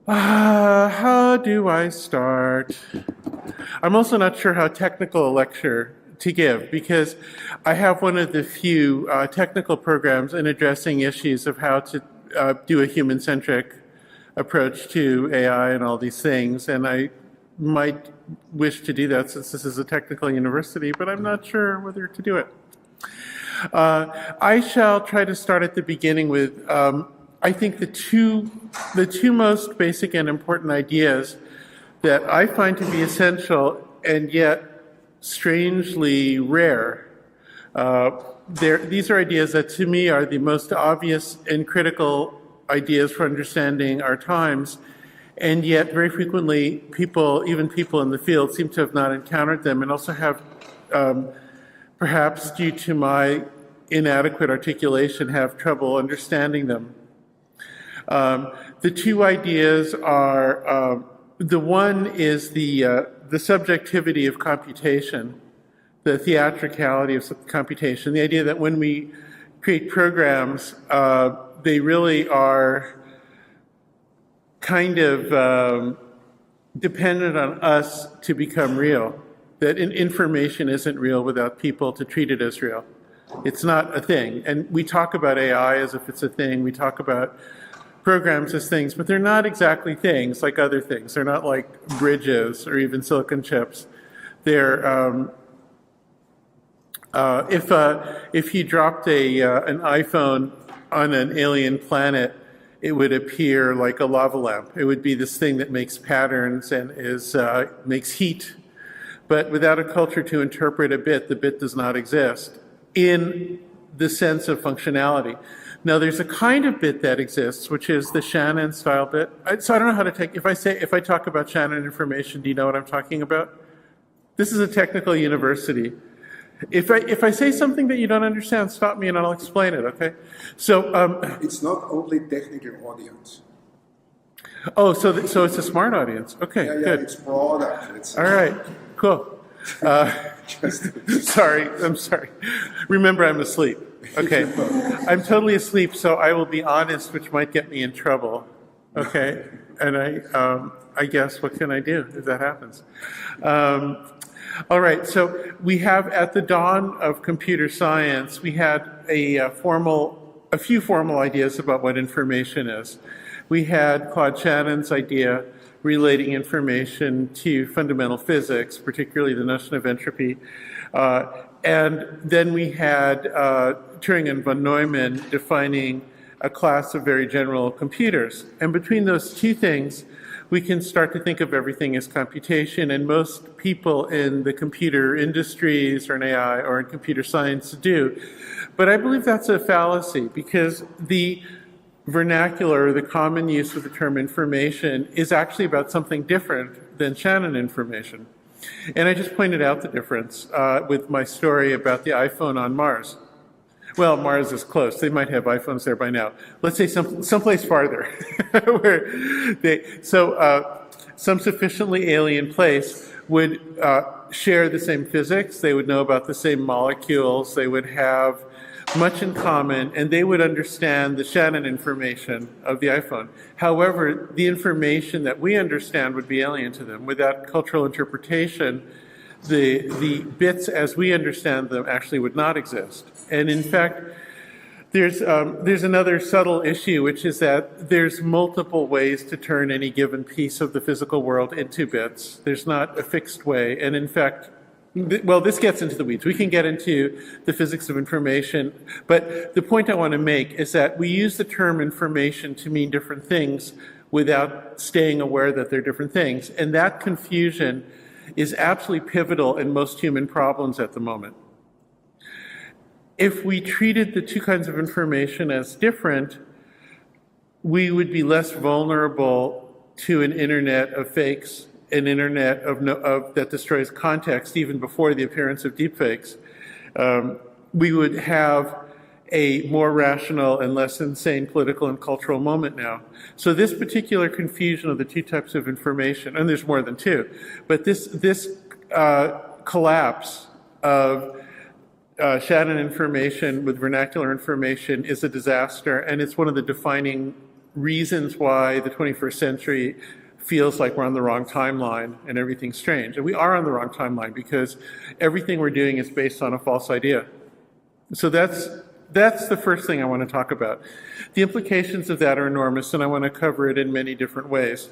How do I start? I'm also not sure how technical a lecture to give because I have one of the few technical programs in addressing issues of how to do a human-centric approach to AI and all these things, and I might wish to do that since this is a technical university, but I'm not sure whether to do it. I shall try to start at the beginning with I think the two most basic and important ideas that I find to be essential and yet strangely rare. These are ideas that to me are the most obvious and critical ideas for understanding our times, and yet very frequently people, even people in the field, seem to have not encountered them and also have, perhaps due to my inadequate articulation, have trouble understanding them. The two ideas are, the one is the subjectivity of computation, the theatricality of computation, the idea that when we create programs, they really are kind of dependent on us to become real, that information isn't real without people to treat it as real. It's not a thing. And we talk about AI as if it's a thing. We talk about programs as things, but they're not exactly things like other things. They're not like bridges or even silicon chips. They're, if you dropped an iPhone on an alien planet, it would appear like a lava lamp. It would be this thing that makes patterns and makes heat. But without a culture to interpret a bit, the bit does not exist in the sense of functionality. Now, there's a kind of bit that exists, which is the Shannon style bit. So I don't know how to take, if I talk about Shannon information, do you know what I'm talking about? This is a technical university. If I say something that you don't understand, stop me and I'll explain it, okay? So it's not only technical audience. Oh, so it's a smart audience. Okay, yeah, good. It's broader. All right, cool. Sorry, I'm sorry. Remember, I'm asleep. Okay, I'm totally asleep, so I will be honest, which might get me in trouble. Okay, and I guess what can I do if that happens? All right, so we have, at the dawn of computer science, we had a few formal ideas about what information is. We had Claude Shannon's idea relating information to fundamental physics, particularly the notion of entropy. And then we had Turing and von Neumann defining a class of very general computers. And between those two things, we can start to think of everything as computation, and most people in the computer industries or in AI or in computer science do. But I believe that's a fallacy, because the vernacular, the common use of the term information, is actually about something different than Shannon information. And I just pointed out the difference with my story about the iPhone on Mars. Well, Mars is close. They might have iPhones there by now. Let's say someplace farther. Some sufficiently alien place would share the same physics. They would know about the same molecules. They would have much in common, and they would understand the Shannon information of the iPhone. However, the information that we understand would be alien to them. Without cultural interpretation, the bits as we understand them actually would not exist. And in fact, there's another subtle issue, which is that there's multiple ways to turn any given piece of the physical world into bits. There's not a fixed way. And in fact, well, this gets into the weeds. We can get into the physics of information, but the point I want to make is that we use the term information to mean different things without staying aware that they're different things. And that confusion is absolutely pivotal in most human problems at the moment. If we treated the two kinds of information as different, we would be less vulnerable to an internet of fakes, an internet that destroys context even before the appearance of deepfakes. We would have a more rational and less insane political and cultural moment now. So this particular confusion of the two types of information, and there's more than two, but this collapse of Shannon information with vernacular information is a disaster, and it's one of the defining reasons why the 21st century feels like we're on the wrong timeline and everything's strange. And we are on the wrong timeline because everything we're doing is based on a false idea. So that's the first thing I want to talk about. The implications of that are enormous, and I want to cover it in many different ways.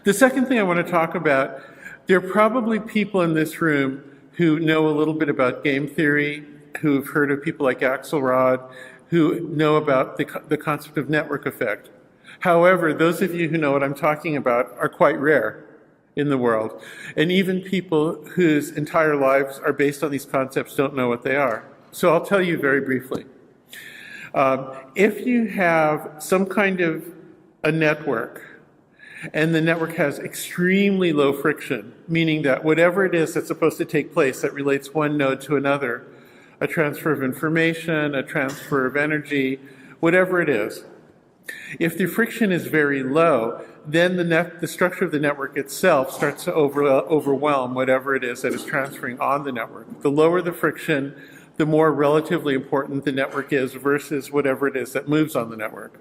The second thing I want to talk about, there are probably people in this room who know a little bit about game theory, who've heard of people like Axelrod, who know about the concept of network effect. However, those of you who know what I'm talking about are quite rare in the world. And even people whose entire lives are based on these concepts don't know what they are. So I'll tell you very briefly. If you have some kind of a network, and the network has extremely low friction, meaning that whatever it is that's supposed to take place that relates one node to another, a transfer of information, a transfer of energy, whatever it is, if the friction is very low, then the structure of the network itself starts to overwhelm whatever it is that is transferring on the network. The lower the friction, the more relatively important the network is versus whatever it is that moves on the network.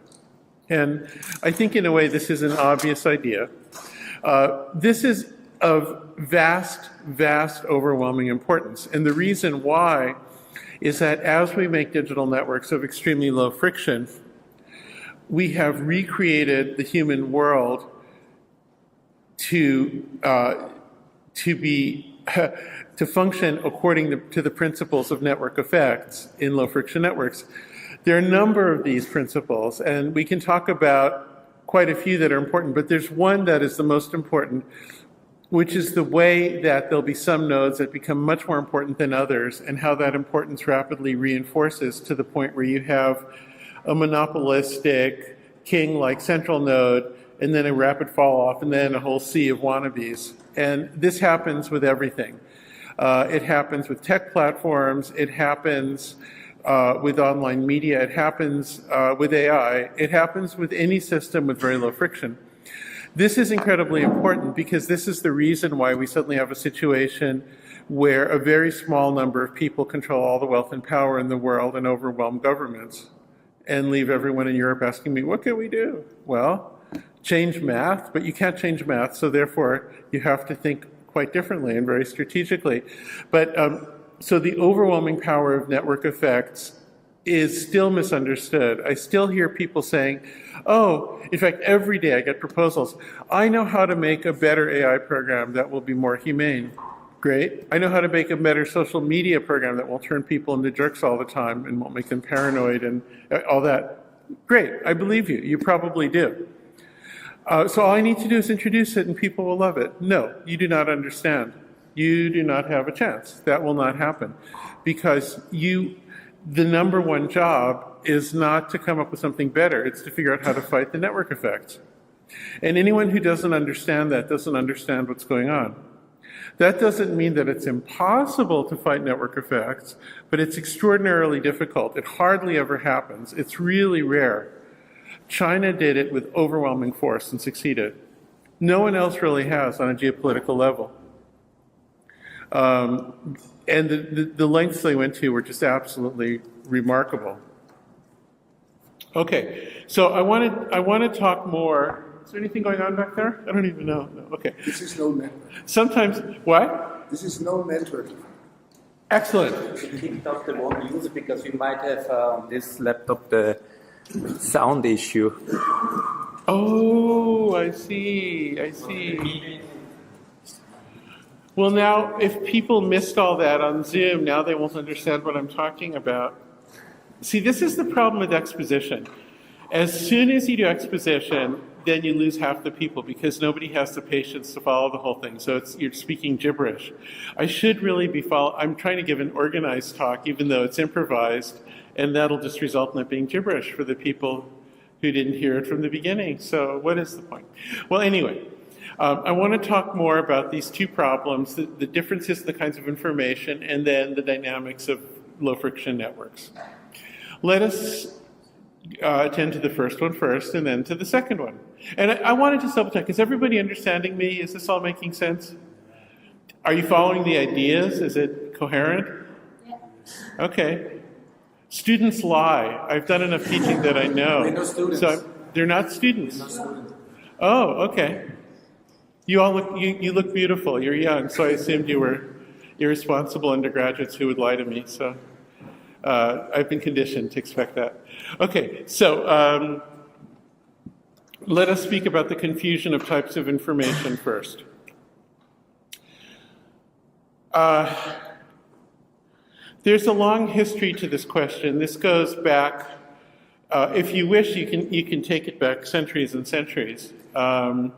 And I think in a way this is an obvious idea. This is of vast, vast, overwhelming importance. And the reason why is that as we make digital networks of extremely low friction, we have recreated the human world to function according to the principles of network effects in low friction networks. There are a number of these principles, and we can talk about quite a few that are important, but there's one that is the most important, which is the way that there'll be some nodes that become much more important than others, and how that importance rapidly reinforces to the point where you have a monopolistic king-like central node, and then a rapid fall-off, and then a whole sea of wannabes. And this happens with everything. It happens with tech platforms, it happens with online media, it happens with AI, it happens with any system with very low friction. This is incredibly important because this is the reason why we suddenly have a situation where a very small number of people control all the wealth and power in the world and overwhelm governments and leave everyone in Europe asking me, what can we do? Well, change math, but you can't change math, so therefore you have to think quite differently and very strategically. But so the overwhelming power of network effects is still misunderstood. I still hear people saying, oh, in fact, every day I get proposals. I know how to make a better AI program that will be more humane. Great. I know how to make a better social media program that will turn people into jerks all the time and won't make them paranoid and all that. Great. I believe you. You probably do. So all I need to do is introduce it and people will love it. No, you do not understand. You do not have a chance. That will not happen because the number one job is not to come up with something better. It's to figure out how to fight the network effects. And anyone who doesn't understand that doesn't understand what's going on. That doesn't mean that it's impossible to fight network effects, but it's extraordinarily difficult. It hardly ever happens. It's really rare. China did it with overwhelming force and succeeded. No one else really has on a geopolitical level. And the lengths they went to were just absolutely remarkable. Okay, so I want to talk more. Is there anything going on back there? I don't even know. No. Okay. This is no network. Sometimes, what? This is no network. Excellent. Picked up the one user because we might have on this laptop the sound issue. Oh, I see. Well, now, if people missed all that on Zoom, now they won't understand what I'm talking about. See, this is the problem with exposition. As soon as you do exposition, then you lose half the people because nobody has the patience to follow the whole thing. So you're speaking gibberish. I should really be I'm trying to give an organized talk, even though it's improvised, and that'll just result in it being gibberish for the people who didn't hear it from the beginning. So what is the point? Well, anyway. I want to talk more about these two problems, the differences in the kinds of information, and then the dynamics of low-friction networks. Let us attend to the first one first, and then to the second one. And I wanted to double-check. Is everybody understanding me? Is this all making sense? Are you following the ideas? Is it coherent? Yeah. Okay. Students lie. I've done enough teaching that I know. We're not students. They're not students. Not student. Oh, okay. You all look, you look beautiful. You're young, so I assumed you were irresponsible undergraduates who would lie to me. So I've been conditioned to expect that. Okay, so let us speak about the confusion of types of information first. There's a long history to this question. This goes back, if you wish, you can take it back centuries and centuries. The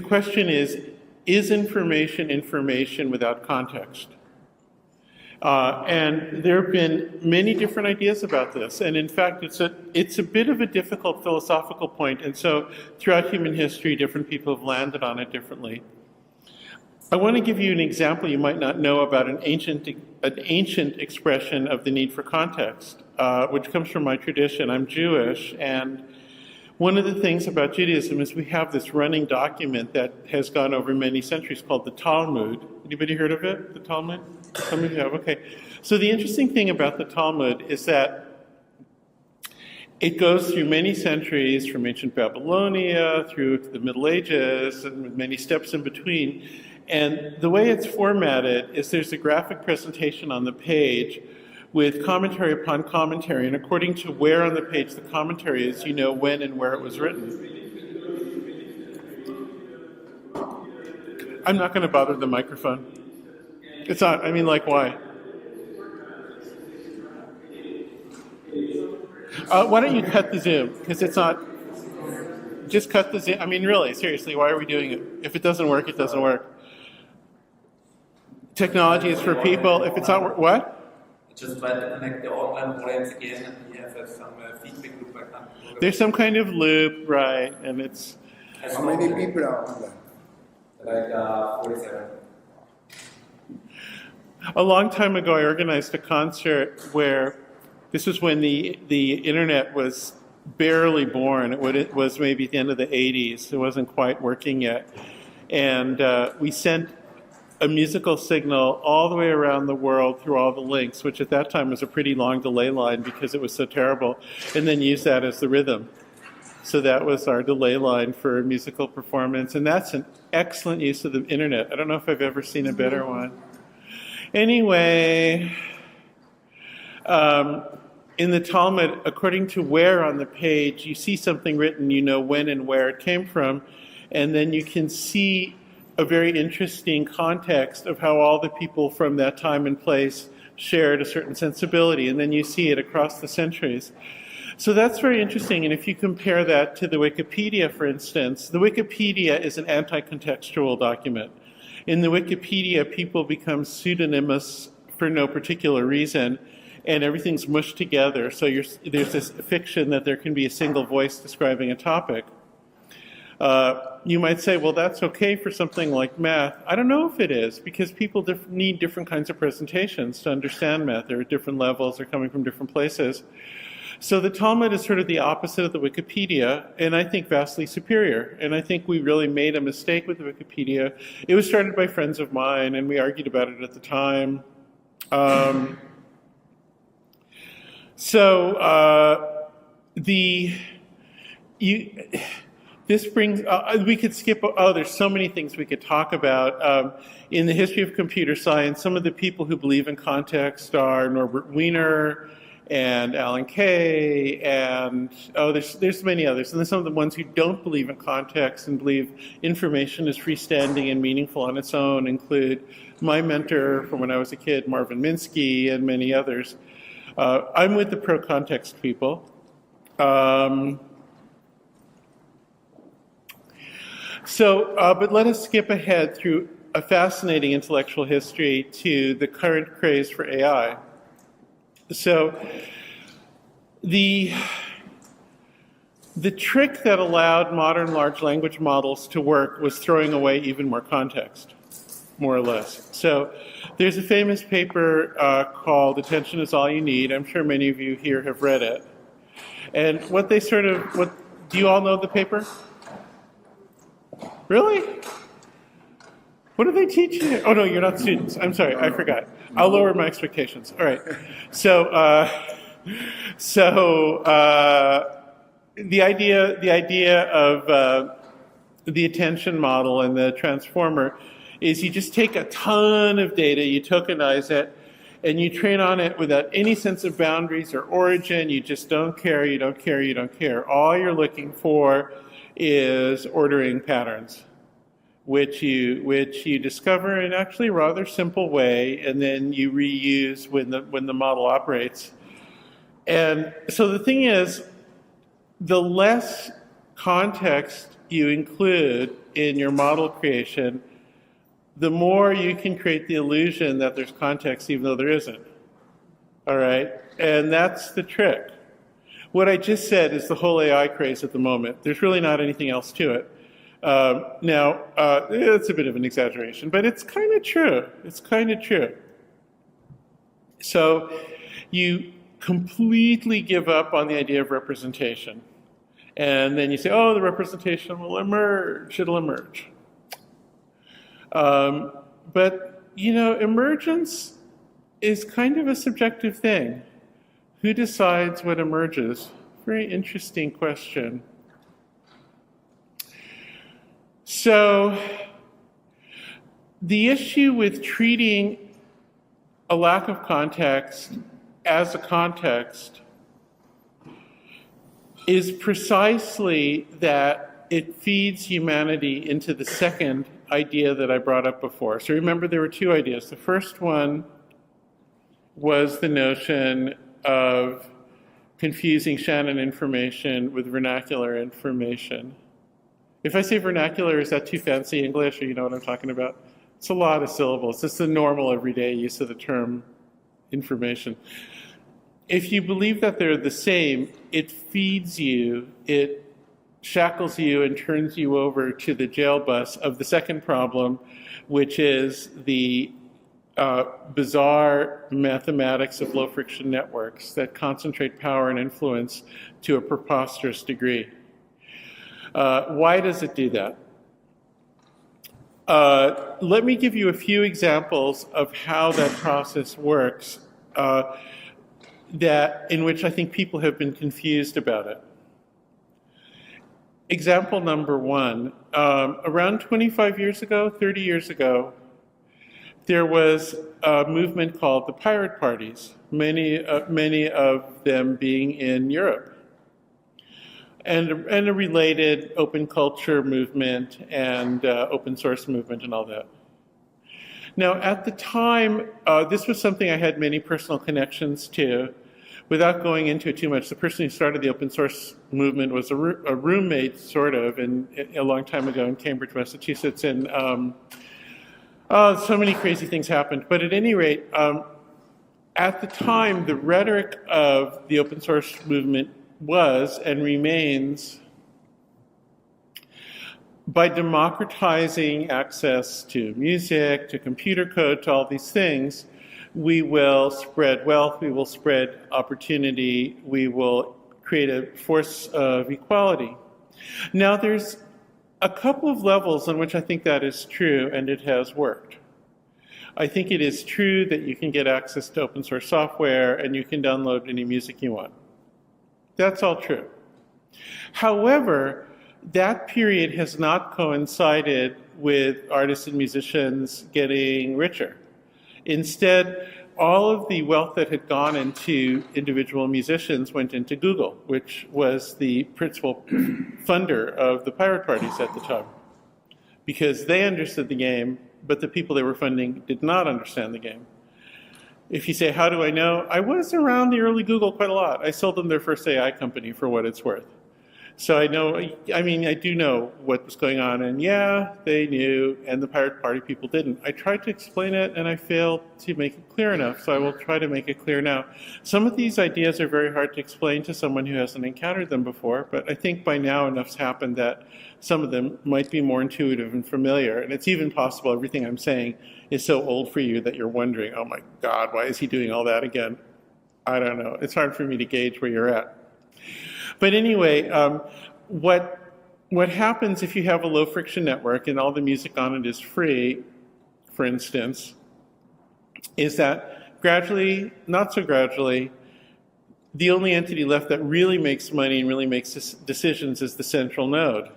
question is information information without context? And there have been many different ideas about this, and in fact, it's a bit of a difficult philosophical point, and so throughout human history, different people have landed on it differently. I want to give you an example you might not know about an ancient expression of the need for context, which comes from my tradition. I'm Jewish, and one of the things about Judaism is we have this running document that has gone over many centuries called the Talmud. Anybody heard of it, the Talmud? Some of you have, okay. So the interesting thing about the Talmud is that it goes through many centuries, from ancient Babylonia through to the Middle Ages, and with many steps in between. And the way it's formatted is there's a graphic presentation on the page with commentary upon commentary, and according to where on the page the commentary is, you know when and where it was written. I'm not going to bother the microphone. It's not, I mean, like, why? Why don't you cut the Zoom? Because it's not, just cut the Zoom. I mean, really, seriously, why are we doing it? If it doesn't work, it doesn't work. Technology is for people. If it's not, what? Just try to connect the online audience again, and we have some feedback loop. There's some kind of loop, right? And it's... How many people are online? Like 47. A long time ago, I organized a concert where this was when the internet was barely born. It was maybe at the end of the 80s. It wasn't quite working yet. And we sent a musical signal all the way around the world through all the links, which at that time was a pretty long delay line because it was so terrible, and then used that as the rhythm. So that was our delay line for musical performance, and that's an excellent use of the internet. I don't know if I've ever seen a better one. Anyway, in the Talmud, according to where on the page you see something written, you know when and where it came from, and then you can see a very interesting context of how all the people from that time and place shared a certain sensibility, and then you see it across the centuries. So that's very interesting, and if you compare that to the Wikipedia, for instance, the Wikipedia is an anti-contextual document. In the Wikipedia, people become pseudonymous for no particular reason, and everything's mushed together, so there's this fiction that there can be a single voice describing a topic. You might say, well, that's okay for something like math. I don't know if it is, because people need different kinds of presentations to understand math. They're at different levels, they're coming from different places. So the Talmud is sort of the opposite of the Wikipedia, and I think vastly superior. And I think we really made a mistake with the Wikipedia. It was started by friends of mine, and we argued about it at the time. This brings, we could skip, there's so many things we could talk about. In the history of computer science, some of the people who believe in context are Norbert Wiener and Alan Kay, and there's many others. And then some of the ones who don't believe in context and believe information is freestanding and meaningful on its own include my mentor from when I was a kid, Marvin Minsky, and many others. I'm with the pro-context people. But let us skip ahead through a fascinating intellectual history to the current craze for AI. So the trick that allowed modern large language models to work was throwing away even more context, more or less. So there's a famous paper called Attention is All You Need. I'm sure many of you here have read it. And do you all know the paper? Really? What do they teach you? Oh, no, you're not students. I'm sorry, I forgot. I'll lower my expectations. All right. So, the idea of the attention model and the transformer is you just take a ton of data, you tokenize it, and you train on it without any sense of boundaries or origin. You just don't care, you don't care, you don't care. All you're looking for is ordering patterns, which you discover in actually a rather simple way, and then you reuse when the model operates. And so the thing is, the less context you include in your model creation, the more you can create the illusion that there's context even though there isn't. All right? And that's the trick. What I just said is the whole AI craze at the moment. There's really not anything else to it. It's a bit of an exaggeration, but it's kind of true. It's kind of true. So you completely give up on the idea of representation. And then you say, oh, the representation will emerge. It'll emerge. But, emergence is kind of a subjective thing. Who decides what emerges? Very interesting question. So, the issue with treating a lack of context as a context is precisely that it feeds humanity into the second idea that I brought up before. So remember, there were two ideas. The first one was the notion of confusing Shannon information with vernacular information. If I say vernacular, is that too fancy English, or you know what I'm talking about? It's a lot of syllables. It's the normal everyday use of the term information. If you believe that they're the same, it feeds you, it shackles you and turns you over to the jail bus of the second problem, which is the bizarre mathematics of low-friction networks that concentrate power and influence to a preposterous degree. Why does it do that? Let me give you a few examples of how that process works in which I think people have been confused about it. Example number one, around 25 years ago, 30 years ago, there was a movement called the pirate parties, many of them being in Europe, and a related open culture movement and open source movement and all that. Now, at the time, this was something I had many personal connections to. Without going into it too much, the person who started the open source movement was a roommate, sort of, a long time ago in Cambridge, Massachusetts, and so many crazy things happened. But at any rate, at the time, the rhetoric of the open source movement was and remains, by democratizing access to music, to computer code, to all these things, we will spread wealth, we will spread opportunity, we will create a force of equality. Now, there's a couple of levels on which I think that is true, and it has worked. I think it is true that you can get access to open source software and you can download any music you want. That's all true. However, that period has not coincided with artists and musicians getting richer. Instead, all of the wealth that had gone into individual musicians went into Google, which was the principal funder of the pirate parties at the time, because they understood the game, but the people they were funding did not understand the game. If you say, how do I know? I was around the early Google quite a lot. I sold them their first AI company for what it's worth. So I do know what was going on, and yeah, they knew, and the pirate party people didn't. I tried to explain it, and I failed to make it clear enough, so I will try to make it clear now. Some of these ideas are very hard to explain to someone who hasn't encountered them before, but I think by now enough's happened that some of them might be more intuitive and familiar, and it's even possible everything I'm saying is so old for you that you're wondering, oh my God, why is he doing all that again? I don't know. It's hard for me to gauge where you're at. But anyway, what happens if you have a low friction network and all the music on it is free, for instance, is that gradually, not so gradually, the only entity left that really makes money and really makes decisions is the central node.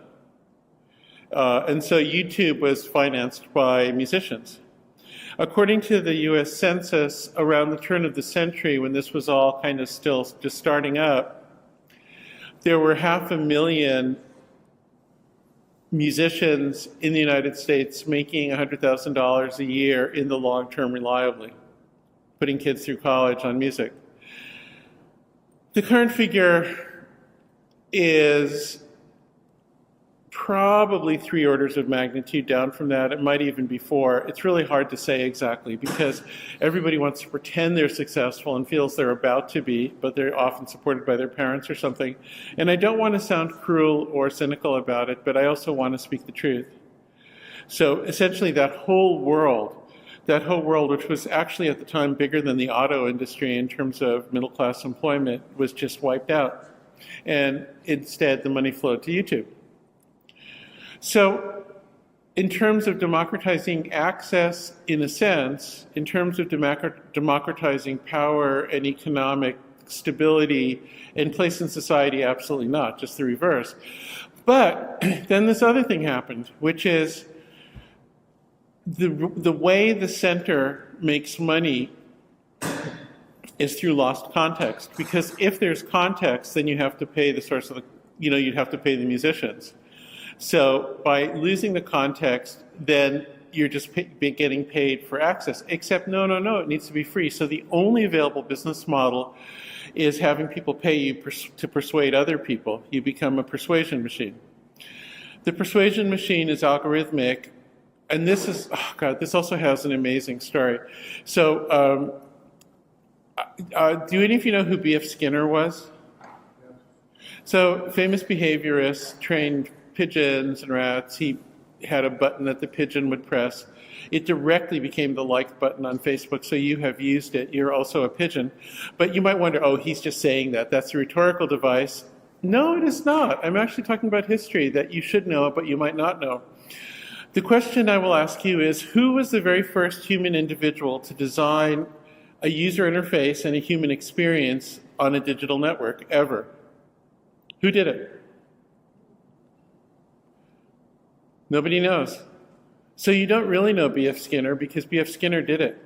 And so YouTube was financed by musicians. According to the US Census, around the turn of the century, when this was all kind of still just starting up, there were 500,000 musicians in the United States making $100,000 a year in the long term reliably, putting kids through college on music. The current figure is probably 3 orders of magnitude down from that. It might even be 4. It's really hard to say exactly because everybody wants to pretend they're successful and feels they're about to be, but they're often supported by their parents or something. And I don't want to sound cruel or cynical about it, but I also want to speak the truth. So essentially that whole world, which was actually at the time bigger than the auto industry in terms of middle-class employment, was just wiped out. And instead, the money flowed to YouTube. So in terms of democratizing access, in a sense, in terms of democratizing power and economic stability and place in society, absolutely not, just the reverse. But then this other thing happened, which is the way the center makes money is through lost context. Because if there's context, then you have to pay the source of the, you'd have to pay the musicians. So by losing the context, then you're just getting paid for access. Except no, it needs to be free. So the only available business model is having people pay you to persuade other people. You become a persuasion machine. The persuasion machine is algorithmic, and this is, oh God, this also has an amazing story. So do any of you know who B.F. Skinner was? So famous behaviorist, trained pigeons and rats. He had a button that the pigeon would press. It directly became the like button on Facebook, so you have used it. You're also a pigeon. But you might wonder, oh, he's just saying that. That's a rhetorical device. No, it is not. I'm actually talking about history that you should know, but you might not know. The question I will ask you is, who was the very first human individual to design a user interface and a human experience on a digital network ever? Who did it? Nobody knows. So you don't really know B.F. Skinner because B.F. Skinner did it.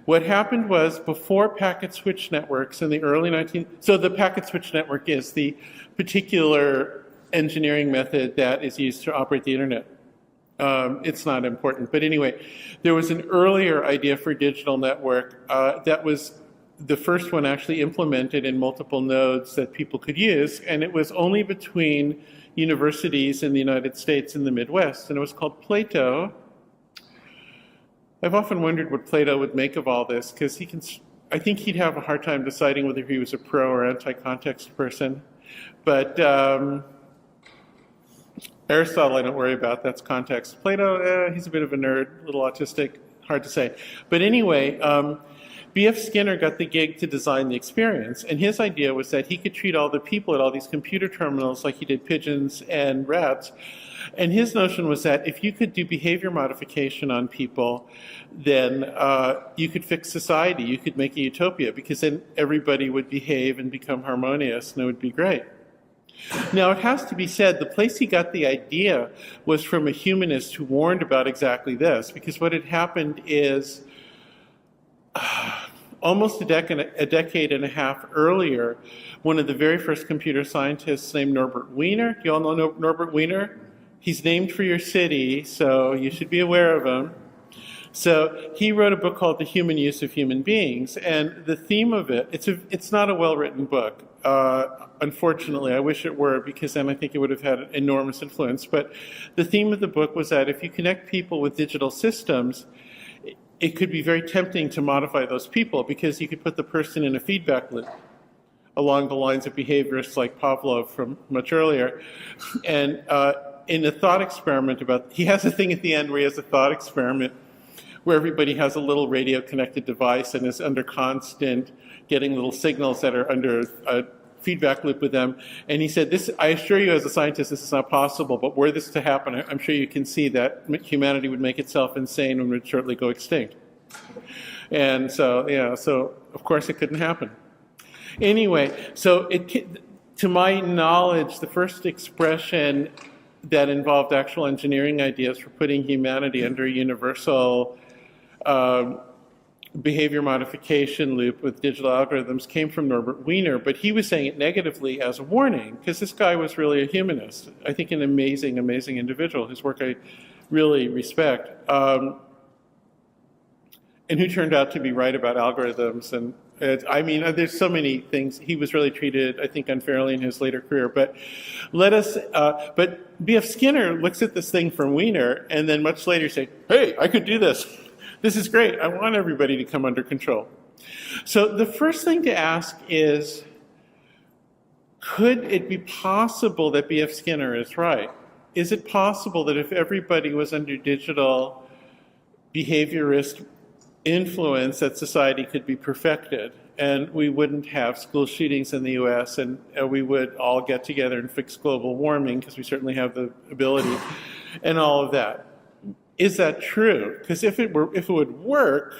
What happened was before packet switch networks in the early 19... So the packet switch network is the particular engineering method that is used to operate the internet. It's not important. But anyway, there was an earlier idea for digital network that was the first one actually implemented in multiple nodes that people could use, and it was only between universities in the United States and the Midwest, and it was called Plato. I've often wondered what Plato would make of all this, because I think he'd have a hard time deciding whether he was a pro or anti-context person. But Aristotle, I don't worry about, that's context. Plato, he's a bit of a nerd, a little autistic, hard to say. But anyway, B.F. Skinner got the gig to design the experience, and his idea was that he could treat all the people at all these computer terminals like he did pigeons and rats. And his notion was that if you could do behavior modification on people, then you could fix society, you could make a utopia, because then everybody would behave and become harmonious, and it would be great. Now, it has to be said, the place he got the idea was from a humanist who warned about exactly this, because what had happened is almost a decade and a half earlier, one of the very first computer scientists named Norbert Wiener. Do you all know Norbert Wiener? He's named for your city, so you should be aware of him. So he wrote a book called The Human Use of Human Beings, and the theme of it, it's not a well-written book. Unfortunately, I wish it were, because then I think it would have had enormous influence. But the theme of the book was that if you connect people with digital systems, it could be very tempting to modify those people, because you could put the person in a feedback loop along the lines of behaviorists like Pavlov from much earlier. And in a thought experiment he has a thing at the end where he has a thought experiment where everybody has a little radio connected device and is under constant getting little signals that are under a feedback loop with them. And he said, I assure you as a scientist, this is not possible, but were this to happen, I'm sure you can see that humanity would make itself insane and would shortly go extinct. And so, so of course it couldn't happen. Anyway, so to my knowledge, the first expression that involved actual engineering ideas for putting humanity under a universal behavior modification loop with digital algorithms came from Norbert Wiener, but he was saying it negatively as a warning, because this guy was really a humanist. I think an amazing, amazing individual, whose work I really respect, and who turned out to be right about algorithms. And there's so many things. He was really treated, I think, unfairly in his later career. But but B.F. Skinner looks at this thing from Wiener, and then much later say, hey, I could do this. This is great. I want everybody to come under control. So the first thing to ask is, could it be possible that B.F. Skinner is right? Is it possible that if everybody was under digital behaviorist influence, that society could be perfected and we wouldn't have school shootings in the US, and we would all get together and fix global warming, because we certainly have the ability, and all of that? Is that true? Because if it would work,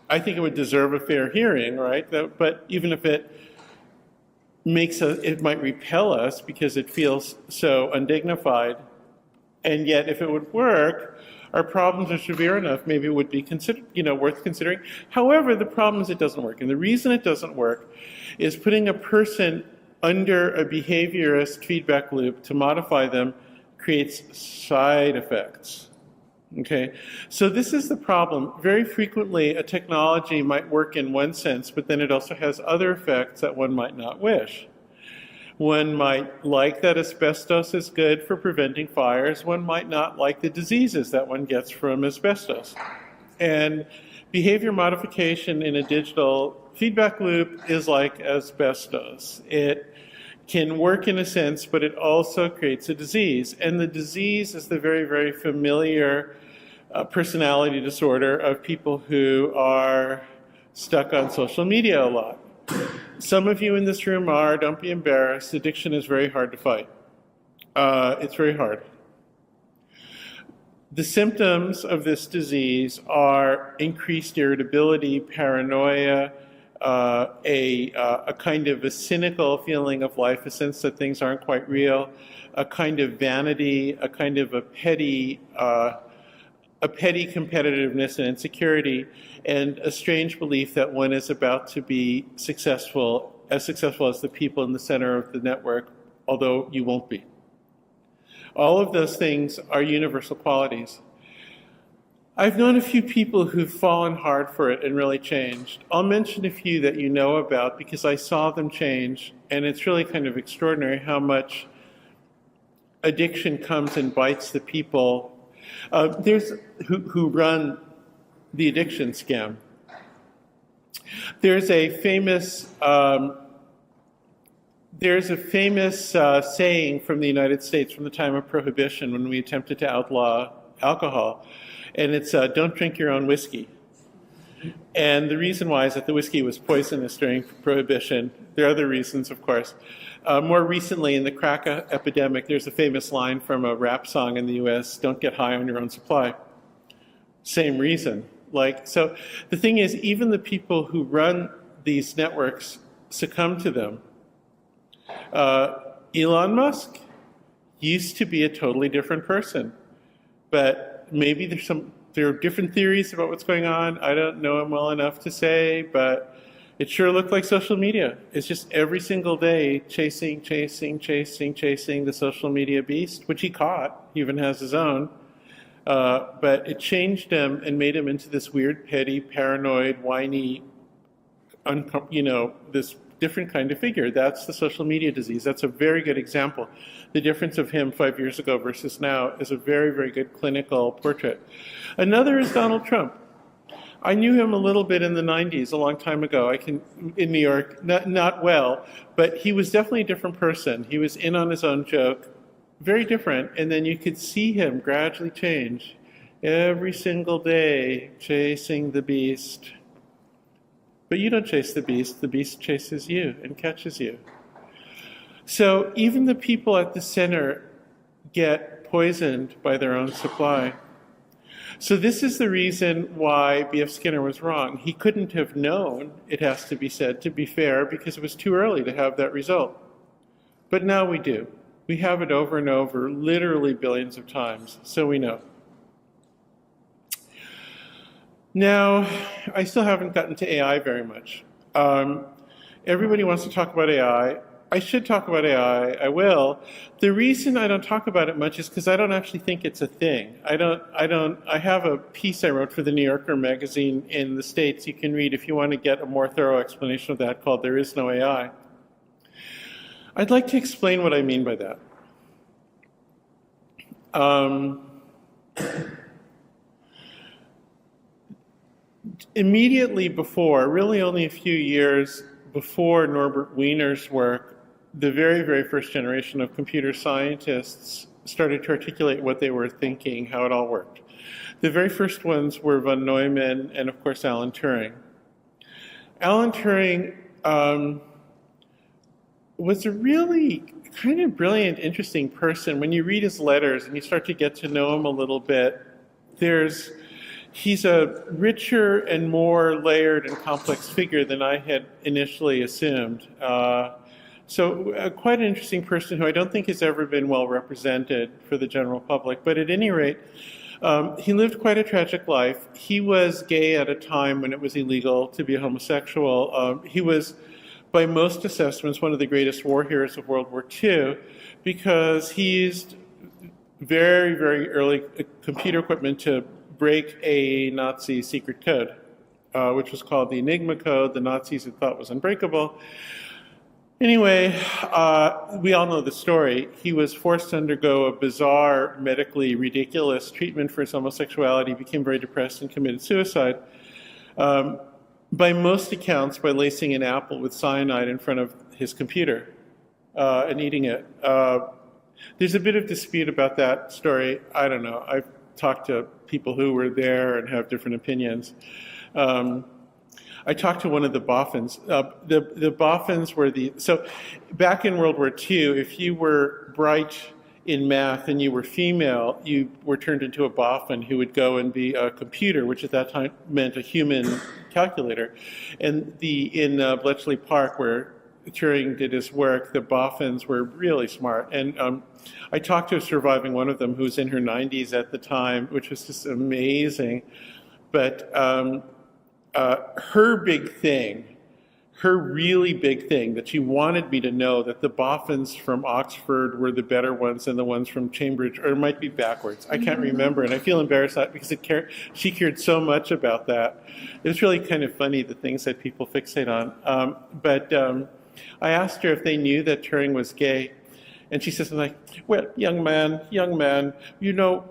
I think it would deserve a fair hearing, right? But even if it might repel us because it feels so undignified, and yet if it would work, our problems are severe enough, maybe it would be worth considering. However, the problem is it doesn't work. And the reason it doesn't work is putting a person under a behaviorist feedback loop to modify them creates side effects. Okay, so this is the problem. Very frequently, a technology might work in one sense, but then it also has other effects that one might not wish. One might like that asbestos is good for preventing fires. One might not like the diseases that one gets from asbestos. And behavior modification in a digital feedback loop is like asbestos. It can work in a sense, but it also creates a disease. And the disease is the very, very familiar personality disorder of people who are stuck on social media a lot. Some of you in this room are, don't be embarrassed. Addiction is very hard to fight. It's very hard. The symptoms of this disease are increased irritability, paranoia, a kind of a cynical feeling of life, a sense that things aren't quite real, a kind of vanity, a kind of a petty competitiveness and insecurity, and a strange belief that one is about to be successful as the people in the center of the network, although you won't be. All of those things are universal qualities. I've known a few people who've fallen hard for it and really changed. I'll mention a few that you know about because I saw them change, and it's really kind of extraordinary how much addiction comes and bites the people who run the addiction scam. There's a famous saying from the United States from the time of Prohibition, when we attempted to outlaw alcohol, and it's don't drink your own whiskey. And the reason why is that the whiskey was poisonous during Prohibition. There are other reasons, of course. More recently, in the crack epidemic, there's a famous line from a rap song in the US, don't get high on your own supply. Same reason. So the thing is, even the people who run these networks succumb to them. Elon Musk used to be a totally different person, but maybe there are different theories about what's going on. I don't know him well enough to say, but it sure looked like social media. It's just every single day chasing the social media beast, which he caught. He even has his own. But it changed him and made him into this weird, petty, paranoid, whiny, this different kind of figure. That's the social media disease. That's a very good example. The difference of him 5 years ago versus now is a very, very good clinical portrait. Another is Donald Trump. I knew him a little bit in the 90s, a long time ago. In New York, not well, but he was definitely a different person. He was in on his own joke, very different, and then you could see him gradually change every single day, chasing the beast. But you don't chase the beast chases you and catches you. So even the people at the center get poisoned by their own supply. So this is the reason why B.F. Skinner was wrong. He couldn't have known, it has to be said, to be fair, because it was too early to have that result. But now we do. We have it over and over, literally billions of times, so we know. Now, I still haven't gotten to AI very much. Everybody wants to talk about AI. I should talk about AI. I will. The reason I don't talk about it much is because I don't actually think it's a thing. I have a piece I wrote for the New Yorker magazine in the States you can read if you want to get a more thorough explanation of that, called There Is No AI. I'd like to explain what I mean by that. Immediately before, really only a few years before Norbert Wiener's work, the very, very first generation of computer scientists started to articulate what they were thinking, how it all worked. The very first ones were von Neumann and, of course, Alan Turing. Alan Turing was a really kind of brilliant, interesting person. When you read his letters and you start to get to know him a little bit, he's a richer and more layered and complex figure than I had initially assumed. Quite an interesting person who I don't think has ever been well represented for the general public. But at any rate, he lived quite a tragic life. He was gay at a time when it was illegal to be a homosexual. He was, by most assessments, one of the greatest war heroes of World War II because he used very, very early computer equipment to break a Nazi secret code, which was called the Enigma Code. The Nazis had thought was unbreakable. Anyway, we all know the story. He was forced to undergo a bizarre, medically ridiculous treatment for his homosexuality, became very depressed and committed suicide. By most accounts, by lacing an apple with cyanide in front of his computer and eating it. There's a bit of dispute about that story. I don't know. I've talked to people who were there and have different opinions. I talked to one of the Boffins. The Boffins were so back in World War II, if you were bright in math and you were female, you were turned into a Boffin who would go and be a computer, which at that time meant a human calculator. And in Bletchley Park, where Turing did his work, the Boffins were really smart. And I talked to a surviving one of them who was in her 90s at the time, which was just amazing. But her big thing, her really big thing that she wanted me to know, that the Boffins from Oxford were the better ones than the ones from Cambridge, or it might be backwards. I can't remember, and I feel embarrassed because she cared so much about that. It was really kind of funny, the things that people fixate on. But I asked her if they knew that Turing was gay, and she says something like, well, young man, you know,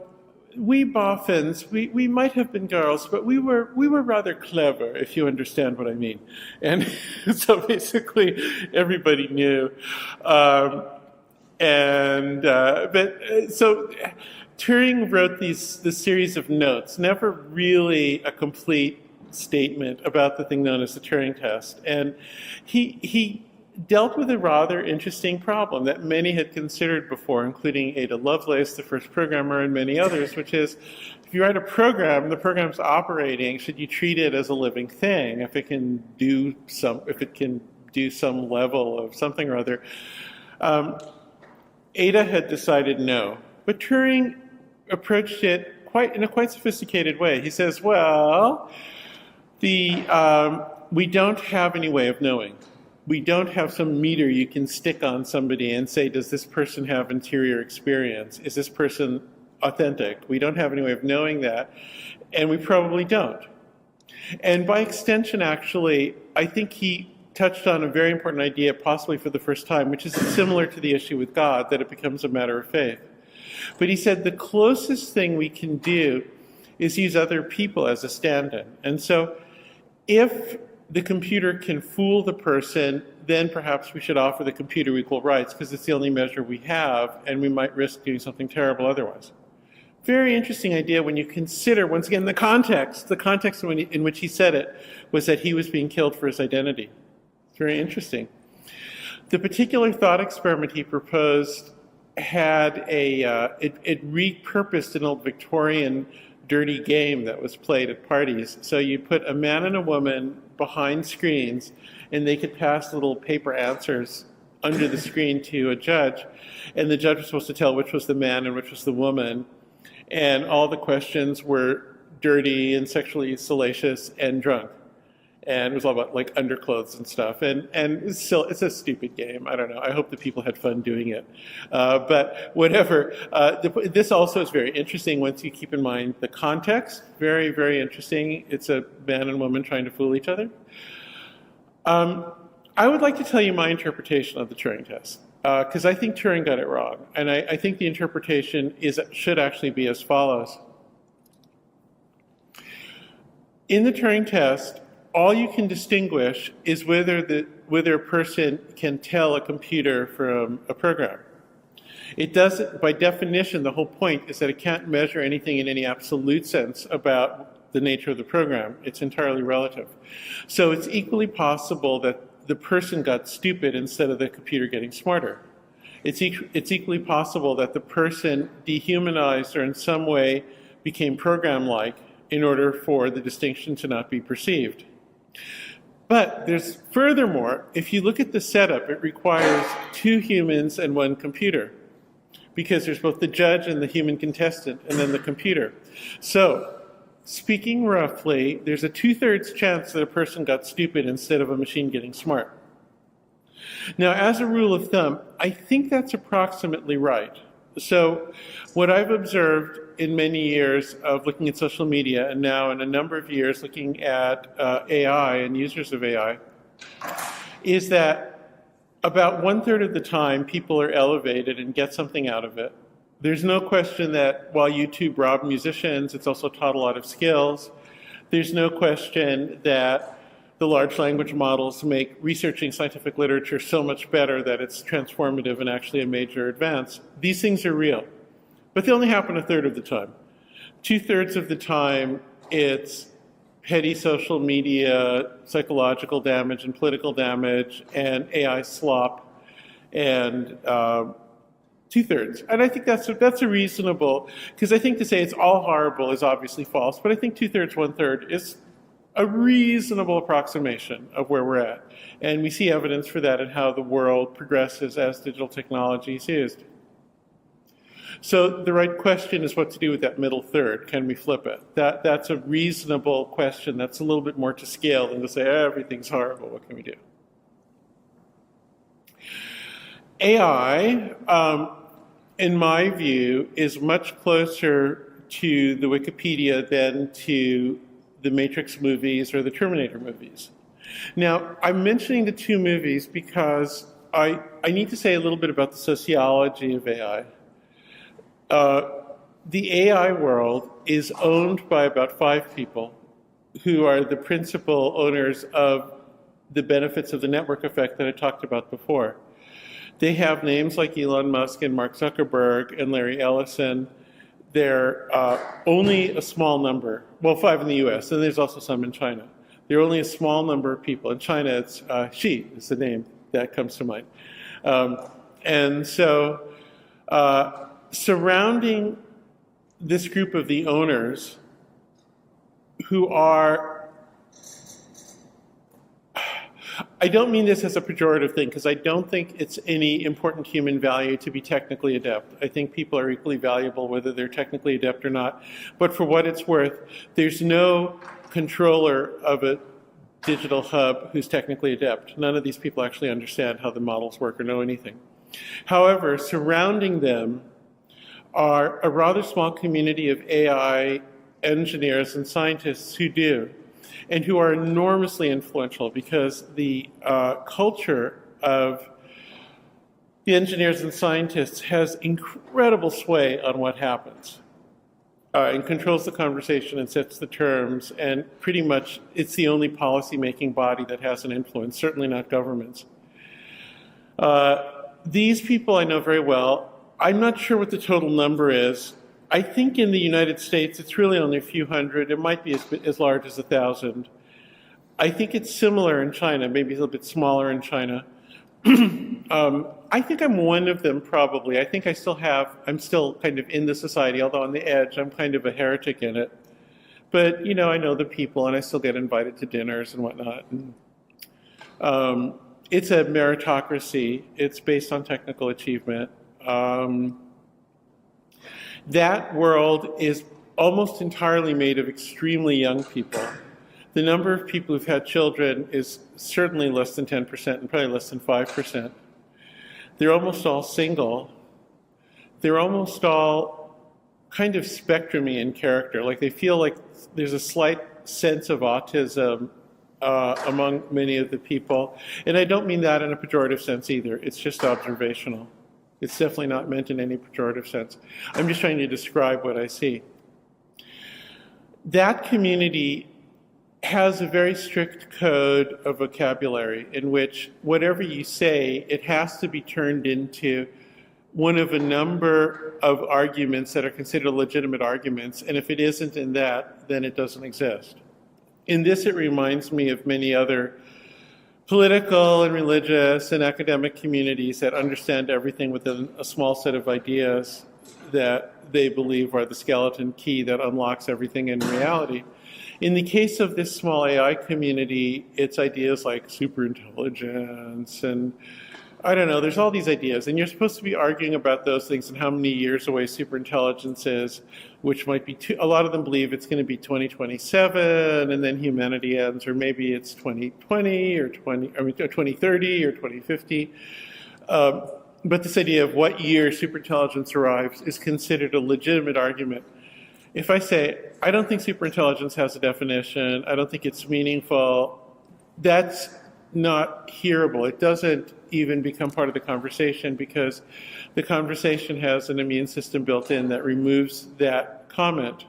we Boffins, we might have been girls, but we were rather clever, if you understand what I mean. And so basically everybody knew. So Turing wrote this series of notes, never really a complete statement about the thing known as the Turing test. And he dealt with a rather interesting problem that many had considered before, including Ada Lovelace, the first programmer, and many others, which is, if you write a program, the program's operating, should you treat it as a living thing, if it can do some level of something or other? Ada had decided no, but Turing approached it in a quite sophisticated way. He says, well, we don't have any way of knowing. We don't have some meter you can stick on somebody and say, does this person have interior experience? Is this person authentic? We don't have any way of knowing that, and we probably don't. And by extension, actually, I think he touched on a very important idea, possibly for the first time, which is similar to the issue with God, that it becomes a matter of faith. But he said the closest thing we can do is use other people as a stand-in. And so if the computer can fool the person, then perhaps we should offer the computer equal rights, because it's the only measure we have, and we might risk doing something terrible otherwise. Very interesting idea when you consider, once again, the context. The context in which he said it was that he was being killed for his identity. It's very interesting. The particular thought experiment he proposed had it repurposed an old Victorian dirty game that was played at parties. So you put a man and a woman behind screens, and they could pass little paper answers under the screen to a judge, and the judge was supposed to tell which was the man and which was the woman, and all the questions were dirty and sexually salacious and drunk. And it was all about like underclothes and stuff. And it's a stupid game. I don't know. I hope that people had fun doing it. But whatever. This also is very interesting once you keep in mind the context. Very, very interesting. It's a man and woman trying to fool each other. I would like to tell you my interpretation of the Turing test, because I think Turing got it wrong. And I think the interpretation should actually be as follows. In the Turing test, all you can distinguish is whether a person can tell a computer from a program. It doesn't, by definition, the whole point is that it can't measure anything in any absolute sense about the nature of the program. It's entirely relative. So it's equally possible that the person got stupid instead of the computer getting smarter. It's equally possible that the person dehumanized or in some way became program-like in order for the distinction to not be perceived. But there's furthermore, if you look at the setup, it requires 2 humans and 1 computer, because there's both the judge and the human contestant and then the computer. So speaking roughly, there's a 2/3 chance that a person got stupid instead of a machine getting smart. Now, as a rule of thumb, I think that's approximately right. So what I've observed in many years of looking at social media, and now in a number of years looking at AI and users of AI, is that about 1/3 of the time people are elevated and get something out of it. There's no question that while YouTube robbed musicians, it's also taught a lot of skills. There's no question that the large language models make researching scientific literature so much better that it's transformative and actually a major advance. These things are real, but they only happen 1/3 of the time. 2/3 of the time, it's petty social media, psychological damage and political damage, and AI slop, and 2/3. And I think that's a reasonable, because I think to say it's all horrible is obviously false, but I think 2/3, 1/3 is a reasonable approximation of where we're at. And we see evidence for that in how the world progresses as digital technology is used. So the right question is what to do with that middle third. Can we flip it? That's a reasonable question. That's a little bit more to scale than to say, everything's horrible, what can we do? AI, in my view, is much closer to the Wikipedia than to the Matrix movies or the Terminator movies. Now, I'm mentioning the 2 movies because I need to say a little bit about the sociology of AI. The AI world is owned by about 5 people who are the principal owners of the benefits of the network effect that I talked about before. They have names like Elon Musk and Mark Zuckerberg and Larry Ellison. They're only a small number, well, 5 in the US, and there's also some in China. There are only a small number of people. In China, it's Xi is the name that comes to mind. And so surrounding this group of the owners who are, I don't mean this as a pejorative thing, because I don't think it's any important human value to be technically adept. I think people are equally valuable whether they're technically adept or not. But for what it's worth, there's no controller of a digital hub who's technically adept. None of these people actually understand how the models work or know anything. However, surrounding them are a rather small community of AI engineers and scientists who do, and who are enormously influential because the culture of the engineers and scientists has incredible sway on what happens and controls the conversation and sets the terms, and pretty much it's the only policy-making body that has an influence, certainly not governments. These people I know very well. I'm not sure what the total number is. I think in the United States, it's really only a few hundred. It might be as large as 1,000. I think it's similar in China, maybe a little bit smaller in China. I think I'm one of them probably. I think I'm still kind of in the society, although on the edge, I'm kind of a heretic in it. But, you know, I know the people and I still get invited to dinners and whatnot. And, it's a meritocracy. It's based on technical achievement. That world is almost entirely made of extremely young people. The number of people who've had children is certainly less than 10% and probably less than 5%. They're almost all single. They're almost all kind of spectrum-y in character. Like they feel like there's a slight sense of autism among many of the people. And I don't mean that in a pejorative sense either. It's just observational. It's definitely not meant in any pejorative sense. I'm just trying to describe what I see. That community has a very strict code of vocabulary in which whatever you say, it has to be turned into one of a number of arguments that are considered legitimate arguments, and if it isn't in that, then it doesn't exist. In this, it reminds me of many other political and religious and academic communities that understand everything within a small set of ideas that they believe are the skeleton key that unlocks everything in reality. In the case of this small AI community, it's ideas like superintelligence and I don't know, there's all these ideas, and you're supposed to be arguing about those things and how many years away superintelligence is, which might be a lot of them believe it's going to be 2027 and then humanity ends, or maybe it's 2020 or 2030 or 2050. But this idea of what year superintelligence arrives is considered a legitimate argument. If I say, I don't think superintelligence has a definition, I don't think it's meaningful, that's not hearable. It doesn't even become part of the conversation because the conversation has an immune system built in that removes that comment.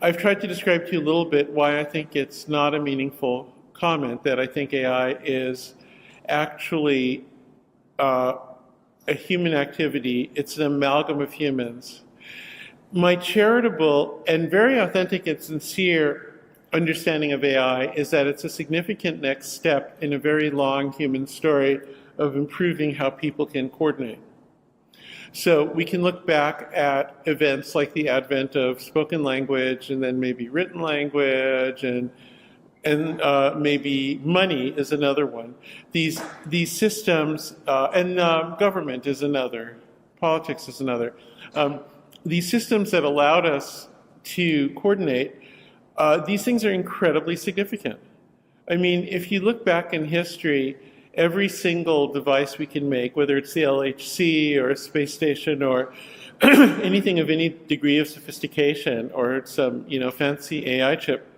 I've tried to describe to you a little bit why I think it's not a meaningful comment, that I think AI is actually a human activity. It's an amalgam of humans. My charitable and very authentic and sincere understanding of AI is that it's a significant next step in a very long human story of improving how people can coordinate. So we can look back at events like the advent of spoken language and then maybe written language and maybe money is another one. These systems, and government is another, politics is another. These systems that allowed us to coordinate, these things are incredibly significant. I mean, if you look back in history, every single device we can make, whether it's the LHC or a space station or anything of any degree of sophistication or some fancy AI chip,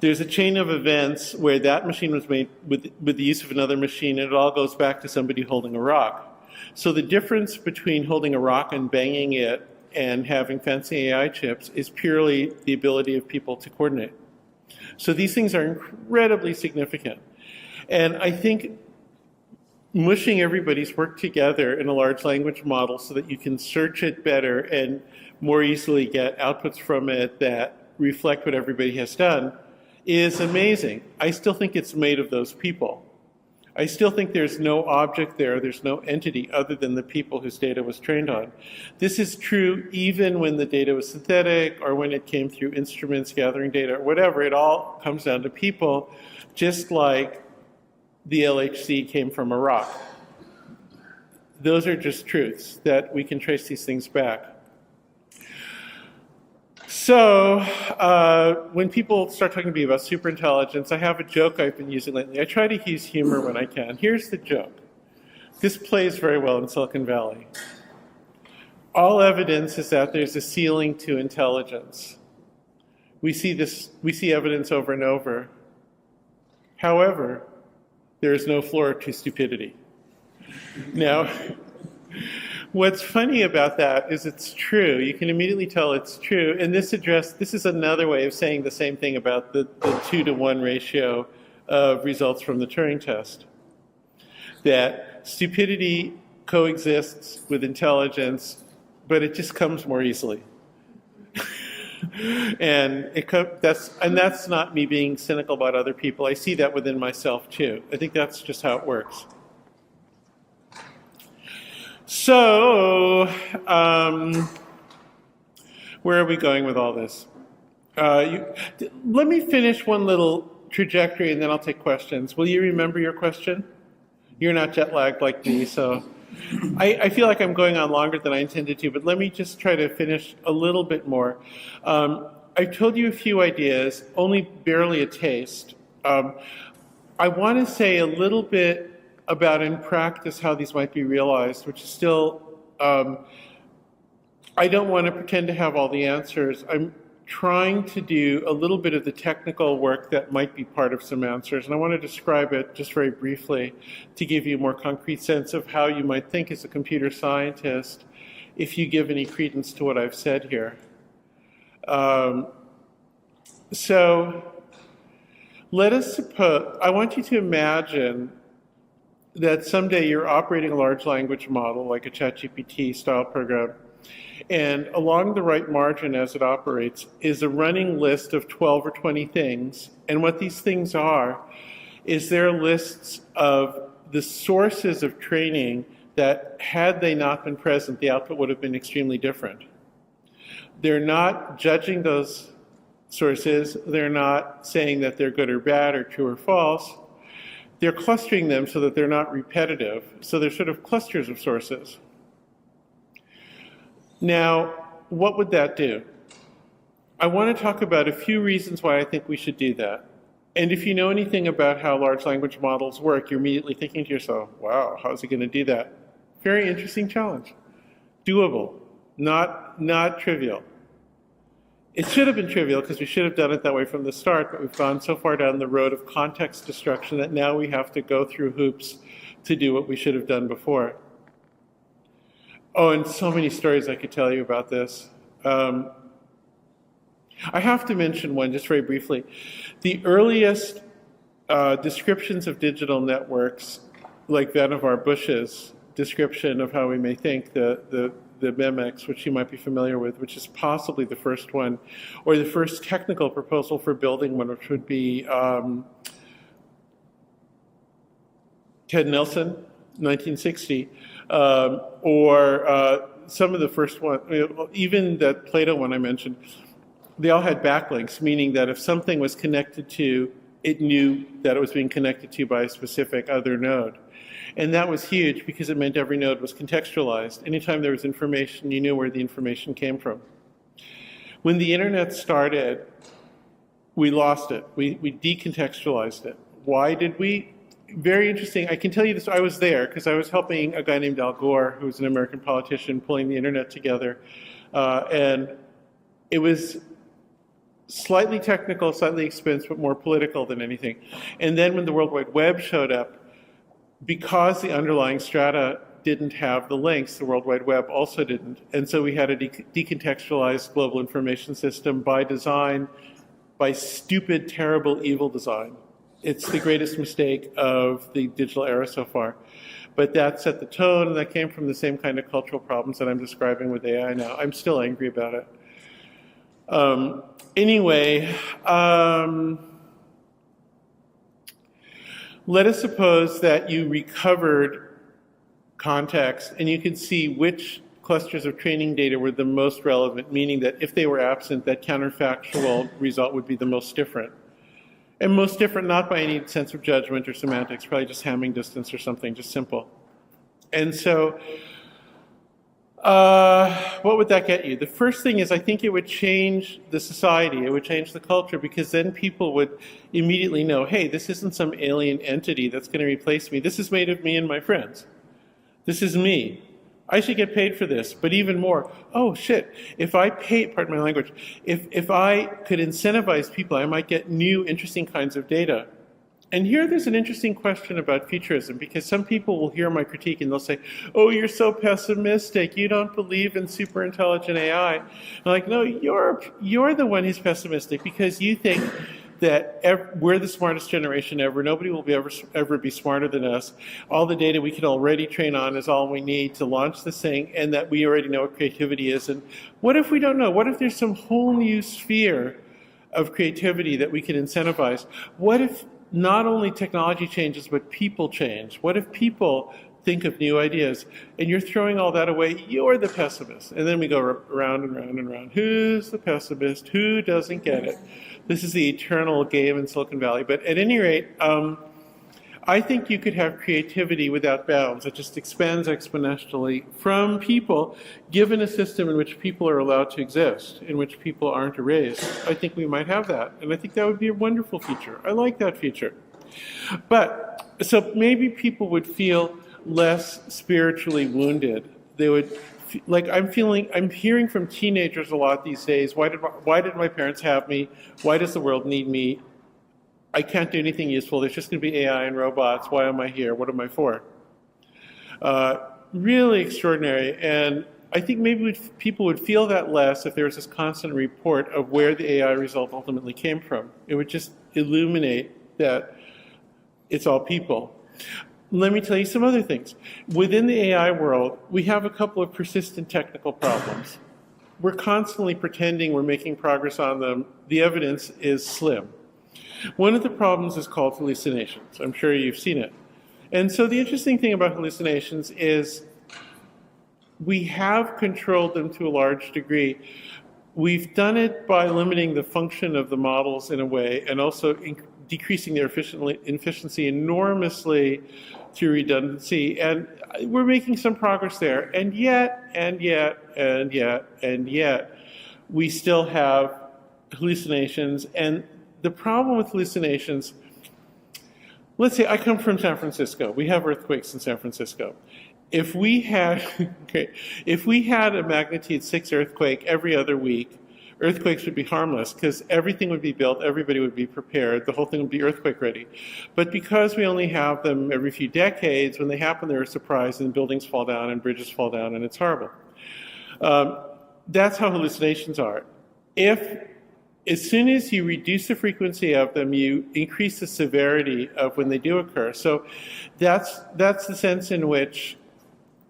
there's a chain of events where that machine was made with the use of another machine, and it all goes back to somebody holding a rock. So the difference between holding a rock and banging it and having fancy AI chips is purely the ability of people to coordinate. So these things are incredibly significant. And I think mushing everybody's work together in a large language model so that you can search it better and more easily get outputs from it that reflect what everybody has done is amazing. I still think it's made of those people. I still think there's no object there, there's no entity other than the people whose data was trained on. This is true even when the data was synthetic or when it came through instruments gathering data or whatever. It all comes down to people, just like the LHC came from a rock. Those are just truths that we can trace these things back. So when people start talking to me about superintelligence, I have a joke I've been using lately. I try to use humor when I can. Here's the joke. This plays very well in Silicon Valley. All evidence is that there's a ceiling to intelligence. We see evidence over and over. However, there is no floor to stupidity. Now, what's funny about that is it's true. You can immediately tell it's true. And this is another way of saying the same thing about the 2-to-1 ratio of results from the Turing test. That stupidity coexists with intelligence, but it just comes more easily. And that's not me being cynical about other people. I see that within myself too. I think that's just how it works. So, Where are we going with all this? Let me finish one little trajectory and then I'll take questions. Will you remember your question? You're not jet lagged like me, so I feel like I'm going on longer than I intended to, but let me just try to finish a little bit more. I've told you a few ideas, only barely a taste. I want to say a little bit about in practice how these might be realized, which is still, I don't want to pretend to have all the answers. I'm trying to do a little bit of the technical work that might be part of some answers, and I want to describe it just very briefly to give you a more concrete sense of how you might think as a computer scientist if you give any credence to what I've said here. So let us suppose, I want you to imagine that someday you're operating a large language model like a ChatGPT style program, and along the right margin as it operates is a running list of 12 or 20 things. And what these things are is they're lists of the sources of training that, had they not been present, the output would have been extremely different. They're not judging those sources. They're not saying that they're good or bad or true or false. They're clustering them so that they're not repetitive. So they're sort of clusters of sources. Now, what would that do? I want to talk about a few reasons why I think we should do that. And if you know anything about how large language models work, you're immediately thinking to yourself, wow, how is it going to do that? Very interesting challenge. Doable, not trivial. It should have been trivial because we should have done it that way from the start, but we've gone so far down the road of context destruction that now we have to go through hoops to do what we should have done before. Oh, and so many stories I could tell you about this. I have to mention one just very briefly. The earliest descriptions of digital networks, like Vannevar Bush's description of how we may think, the MEMEX, which you might be familiar with, which is possibly the first one, or the first technical proposal for building one, which would be Ted Nelson, 1960, or some of the first one, even that Plato one I mentioned, they all had backlinks, meaning that if something was connected to, it knew that it was being connected to by a specific other node. And that was huge because it meant every node was contextualized. Anytime there was information, you knew where the information came from. When the internet started, we lost it. We decontextualized it. Why did we? Very interesting. I can tell you this. I was there because I was helping a guy named Al Gore, who was an American politician, pulling the internet together. And it was slightly technical, slightly expensive, but more political than anything. And then when the World Wide Web showed up, because the underlying strata didn't have the links, the World Wide Web also didn't. And so we had a decontextualized global information system by design, by stupid, terrible, evil design. It's the greatest mistake of the digital era so far. But that set the tone, and that came from the same kind of cultural problems that I'm describing with AI now. I'm still angry about it. Anyway, let us suppose that you recovered context and you could see which clusters of training data were the most relevant, meaning that if they were absent, that counterfactual result would be the most different. And most different not by any sense of judgment or semantics, probably just Hamming distance or something, just simple. And so, what would that get you? The first thing is I think it would change the society, it would change the culture, because then people would immediately know, hey, this isn't some alien entity that's going to replace me. This is made of me and my friends. This is me. I should get paid for this, but even more, oh shit, if I pay, pardon my language, if I could incentivize people, I might get new interesting kinds of data. And here there's an interesting question about futurism, because some people will hear my critique and they'll say, oh, you're so pessimistic, you don't believe in super intelligent AI. I'm like, no, you're the one who's pessimistic, because you think that we're the smartest generation ever. Nobody will ever be smarter than us. All the data we can already train on is all we need to launch this thing, and that we already know what creativity is. And what if we don't know? What if there's some whole new sphere of creativity that we can incentivize? What if not only technology changes, but people change? What if people think of new ideas, and you're throwing all that away, you're the pessimist. And then we go around and round and round. Who's the pessimist? Who doesn't get it? This is the eternal game in Silicon Valley. But at any rate, I think you could have creativity without bounds. It just expands exponentially from people, given a system in which people are allowed to exist, in which people aren't erased. I think we might have that, and I think that would be a wonderful feature. I like that feature. But, so maybe people would feel less spiritually wounded. They would, like I'm hearing from teenagers a lot these days, why did my parents have me? Why does the world need me? I can't do anything useful. There's just going to be AI and robots. Why am I here? What am I for? Really extraordinary. And I think maybe people would feel that less if there was this constant report of where the AI result ultimately came from. It would just illuminate that it's all people. Let me tell you some other things. Within the AI world, we have a couple of persistent technical problems. We're constantly pretending we're making progress on them. The evidence is slim. One of the problems is called hallucinations. I'm sure you've seen it. And so the interesting thing about hallucinations is we have controlled them to a large degree. We've done it by limiting the function of the models in a way, and also decreasing their efficiency enormously through redundancy. And we're making some progress there. And yet, we still have hallucinations. And the problem with hallucinations, let's say I come from San Francisco. We have earthquakes in San Francisco. If we had a magnitude 6 earthquake every other week, earthquakes would be harmless because everything would be built, everybody would be prepared, the whole thing would be earthquake ready. But because we only have them every few decades, when they happen, they're a surprise and buildings fall down and bridges fall down and it's horrible. That's how hallucinations are. As soon as you reduce the frequency of them, you increase the severity of when they do occur. So that's the sense in which,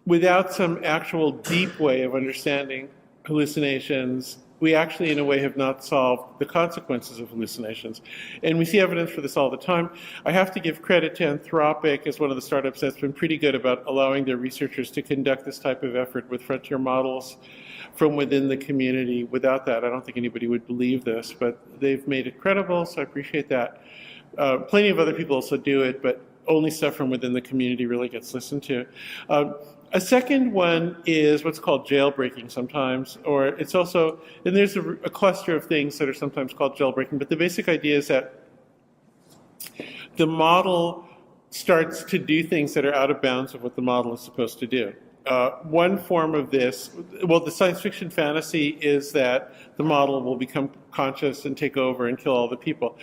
without some actual deep way of understanding hallucinations, we actually, in a way, have not solved the consequences of hallucinations. And we see evidence for this all the time. I have to give credit to Anthropic as one of the startups that's been pretty good about allowing their researchers to conduct this type of effort with frontier models from within the community. Without that, I don't think anybody would believe this, but they've made it credible, so I appreciate that. Plenty of other people also do it, but only stuff from within the community really gets listened to. A second one is what's called jailbreaking sometimes, or it's also, and there's a cluster of things that are sometimes called jailbreaking, but the basic idea is that the model starts to do things that are out of bounds of what the model is supposed to do. One form of this, well, the science fiction fantasy is that the model will become conscious and take over and kill all the people.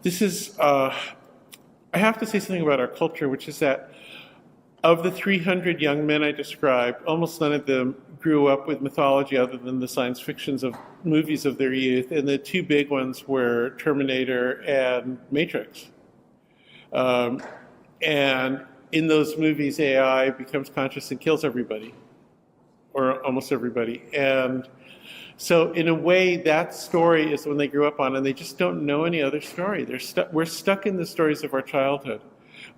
This is, I have to say something about our culture, which is that of the 300 young men I described, almost none of them grew up with mythology other than the science fictions of movies of their youth, and the two big ones were Terminator and Matrix. And in those movies, AI becomes conscious and kills everybody, or almost everybody. And so in a way, that story is the one they grew up on, and they just don't know any other story. We're stuck in the stories of our childhood.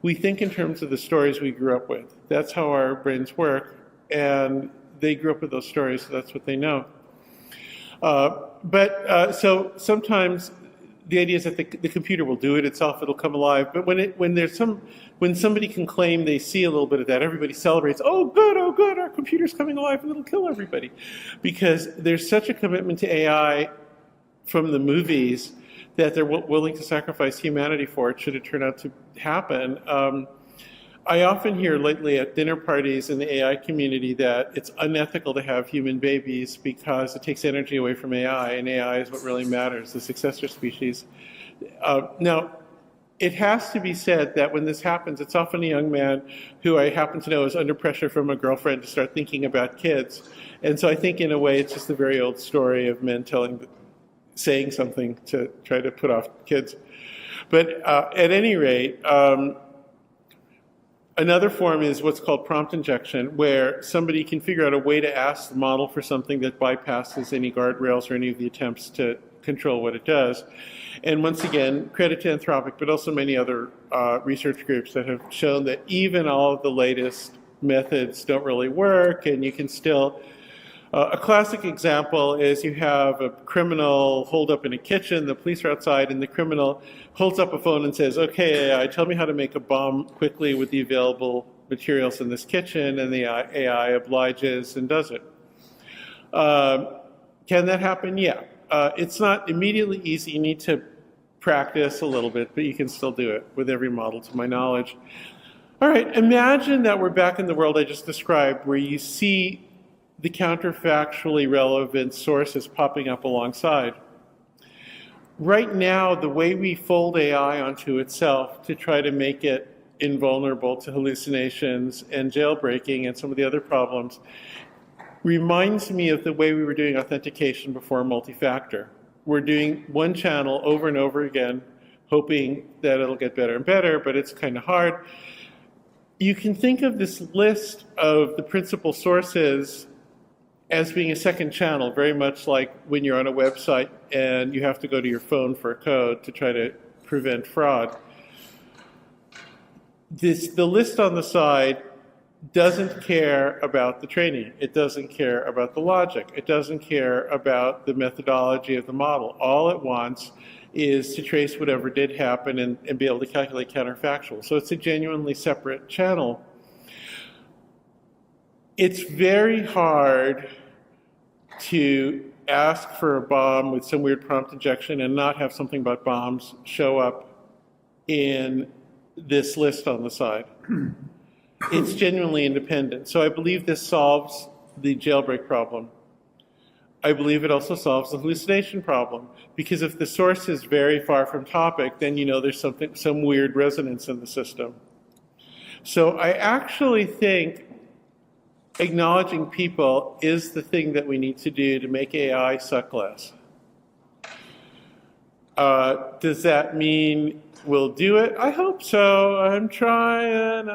We think in terms of the stories we grew up with. That's how our brains work, and they grew up with those stories, so that's what they know. So sometimes the idea is that the computer will do it itself, it'll come alive, but when somebody can claim they see a little bit of that, everybody celebrates, oh good, our computer's coming alive and it'll kill everybody. Because there's such a commitment to AI from the movies that they're willing to sacrifice humanity for it should it turn out to happen. I often hear lately at dinner parties in the AI community that it's unethical to have human babies because it takes energy away from AI, and AI is what really matters, the successor species. Now, it has to be said that when this happens, it's often a young man who I happen to know is under pressure from a girlfriend to start thinking about kids. And so I think in a way it's just a very old story of men saying something to try to put off kids. But at any rate, another form is what's called prompt injection, where somebody can figure out a way to ask the model for something that bypasses any guardrails or any of the attempts to control what it does. And once again, credit to Anthropic, but also many other research groups that have shown that even all of the latest methods don't really work, and you can still. A classic example is you have a criminal holed up in a kitchen, the police are outside, and the criminal holds up a phone and says, okay, AI, tell me how to make a bomb quickly with the available materials in this kitchen, and the AI obliges and does it. Can that happen? Yeah. It's not immediately easy. You need to practice a little bit, but you can still do it with every model, to my knowledge. All right, imagine that we're back in the world I just described, where you see the counterfactually relevant sources popping up alongside. Right now, the way we fold AI onto itself to try to make it invulnerable to hallucinations and jailbreaking and some of the other problems reminds me of the way we were doing authentication before multi-factor. We're doing one channel over and over again, hoping that it'll get better and better, but it's kind of hard. You can think of this list of the principal sources as being a second channel, very much like when you're on a website and you have to go to your phone for a code to try to prevent fraud. The list on the side doesn't care about the training. It doesn't care about the logic. It doesn't care about the methodology of the model. All it wants is to trace whatever did happen and be able to calculate counterfactual. So it's a genuinely separate channel. It's very hard to ask for a bomb with some weird prompt injection and not have something about bombs show up in this list on the side. It's genuinely independent. So I believe this solves the jailbreak problem. I believe it also solves the hallucination problem, because if the source is very far from topic, then you know there's some weird resonance in the system. So I actually think acknowledging people is the thing that we need to do to make AI suck less. Does that mean we'll do it? I hope so. I'm trying.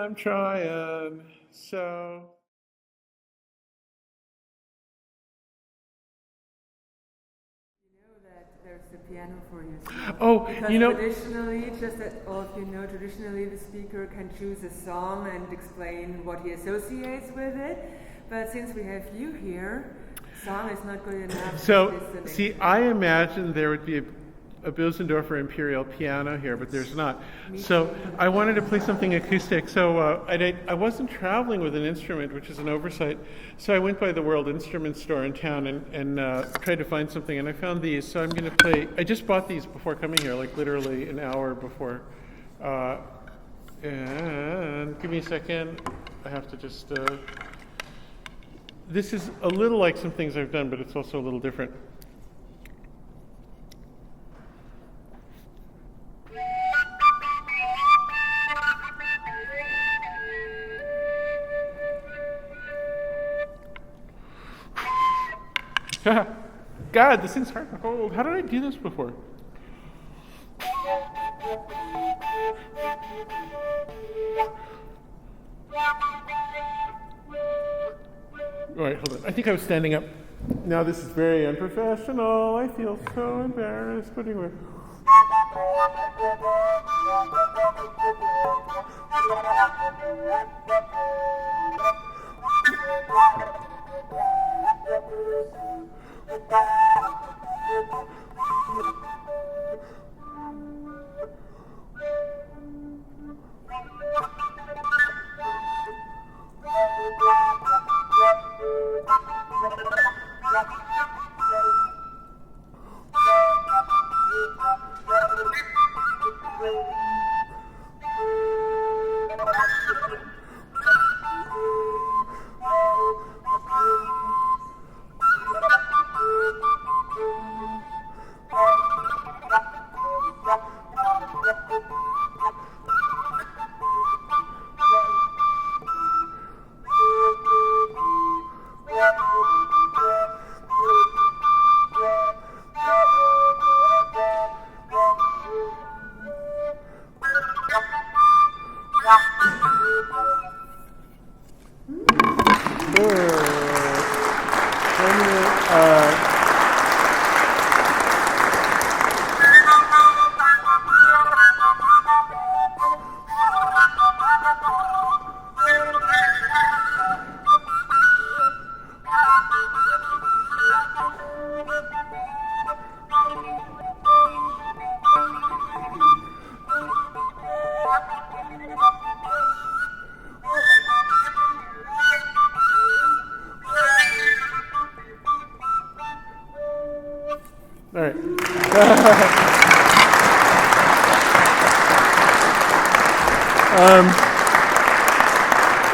So. There's the piano for yourself. Oh, because you know, traditionally, just that all of you know, traditionally the speaker can choose a song and explain what he associates with it. But since we have you here, song is not good enough. So, see, I imagined there would be a Bösendorfer Imperial piano here, but there's not. So I wanted to play something acoustic. So I wasn't traveling with an instrument, which is an oversight. So I went by the World Instrument Store in town and tried to find something, and I found these. So I'm going to play. I just bought these before coming here, like literally an hour before. And give me a second. I have to just. This is a little like some things I've done, but it's also a little different. God, this thing's hard to hold. How did I do this before? All right, hold on. I think I was standing up. Now this is very unprofessional. I feel so embarrassed. But anyway.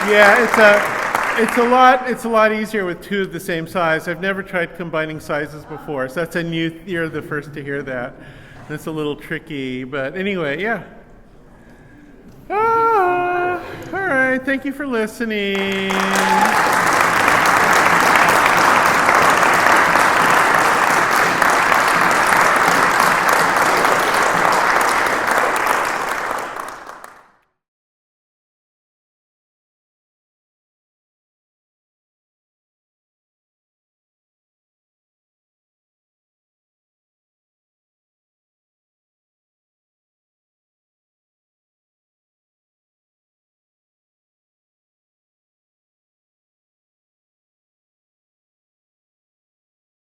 Yeah, it's a lot easier with two of the same size. I've never tried combining sizes before, so that's a new. You're the first to hear that. It's a little tricky, but anyway, yeah. All right, thank you for listening.